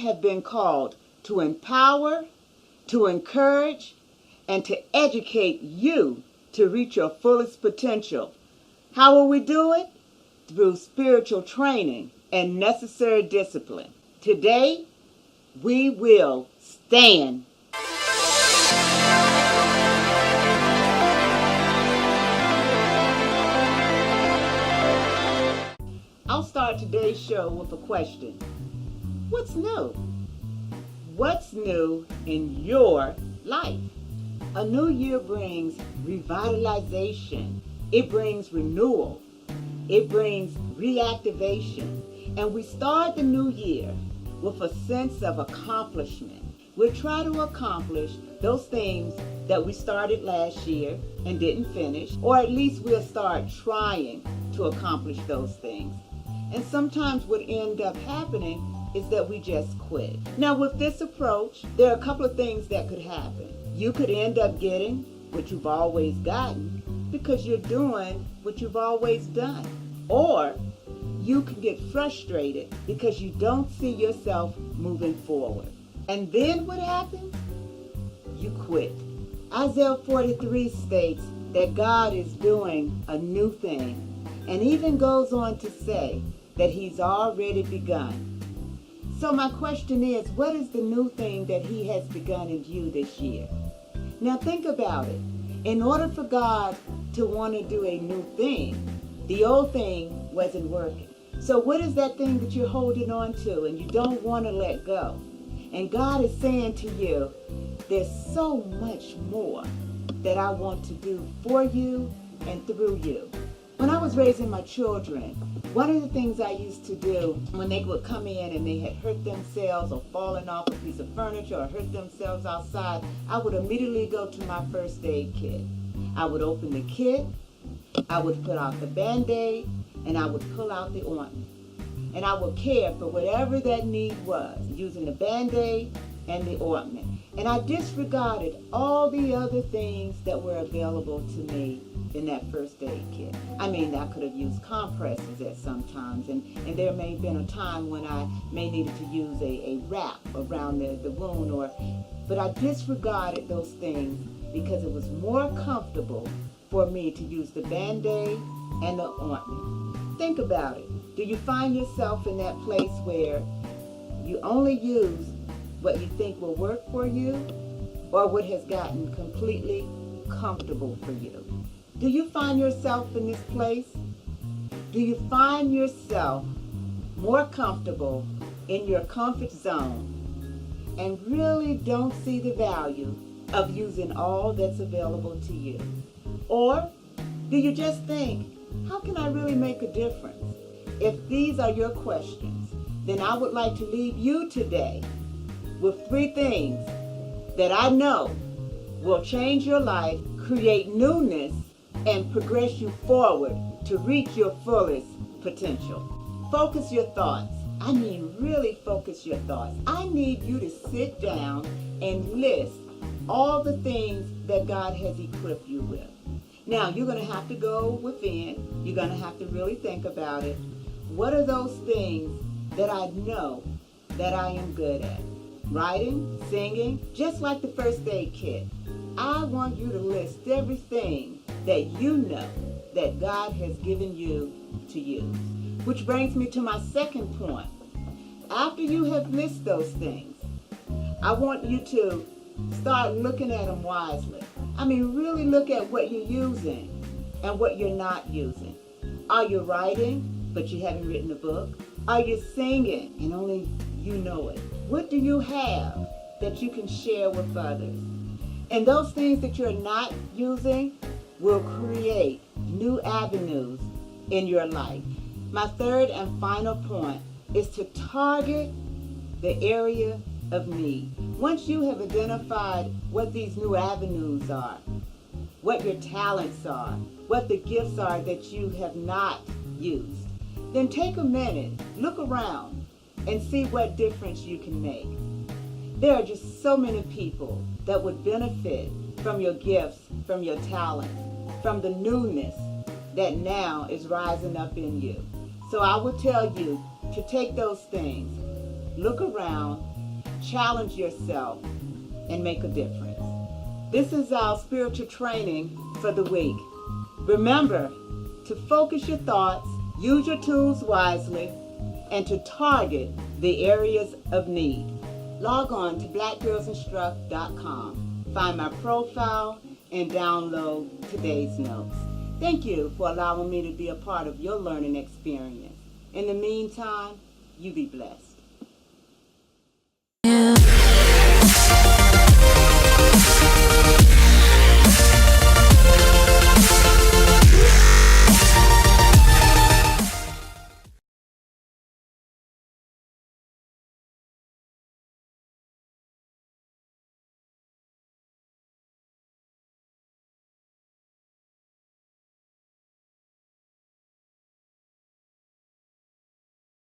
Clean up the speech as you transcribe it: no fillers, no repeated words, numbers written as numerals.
have been called to empower, to encourage, and to educate you to reach your fullest potential. How will we do it? Through spiritual training and necessary discipline. Today, we will stand. I'll start today's show with a question. What's new? What's new in your life? A new year brings revitalization. It brings renewal. It brings reactivation. And we start the new year with a sense of accomplishment. We'll try to accomplish those things that we started last year and didn't finish, or at least we'll start trying to accomplish those things. And sometimes what ends up happening is that we just quit. Now with this approach, there are a couple of things that could happen. You could end up getting what you've always gotten because you're doing what you've always done. Or you can get frustrated because you don't see yourself moving forward. And then what happens? You quit. Isaiah 43 states that God is doing a new thing, and even goes on to say that He's already begun. So my question is, what is the new thing that He has begun in you this year? Now think about it. In order for God to want to do a new thing, the old thing wasn't working. So what is that thing that you're holding on to and you don't want to let go? And God is saying to you, there's so much more that I want to do for you and through you. When I was raising my children, one of the things I used to do when they would come in and they had hurt themselves or fallen off a piece of furniture or hurt themselves outside, I would immediately go to my first aid kit. I would open the kit, I would put out the Band-Aid, and I would pull out the ointment. And I would care for whatever that need was, using the Band-Aid and the ointment. And I disregarded all the other things that were available to me in that first aid kit. I mean, I could have used compresses at some times, and there may have been a time when I may needed to use a wrap around the wound, but I disregarded those things because it was more comfortable for me to use the Band-Aid and the ointment. Think about it. Do you find yourself in that place where you only use what you think will work for you, or what has gotten completely comfortable for you? Do you find yourself in this place? Do you find yourself more comfortable in your comfort zone and really don't see the value of using all that's available to you? Or do you just think, how can I really make a difference? If these are your questions, then I would like to leave you today with 3 things that I know will change your life, create newness, and progress you forward to reach your fullest potential. Focus your thoughts. I mean, really focus your thoughts. I need you to sit down and list all the things that God has equipped you with. Now, you're going to have to go within. You're going to have to really think about it. What are those things that I know that I am good at? Writing, singing, just like the first aid kit. I want you to list everything that you know that God has given you to use. Which brings me to my second point. After you have listed those things, I want you to start looking at them wisely. I mean, really look at what you're using and what you're not using. Are you writing, but you haven't written a book? Are you singing and only you know it? What do you have that you can share with others? And those things that you're not using will create new avenues in your life. My third and final point is to target the area of need. Once you have identified what these new avenues are, what your talents are, what the gifts are that you have not used, then take a minute, look around, and see what difference you can make. There are just so many people that would benefit from your gifts, from your talent, from the newness that now is rising up in you. So I would tell you to take those things, look around, challenge yourself, and make a difference. This is our spiritual training for the week. Remember to focus your thoughts, use your tools wisely, and to target the areas of need. Log on to blackgirlsinstruct.com. Find my profile and download today's notes. Thank you for allowing me to be a part of your learning experience. In the meantime, you be blessed.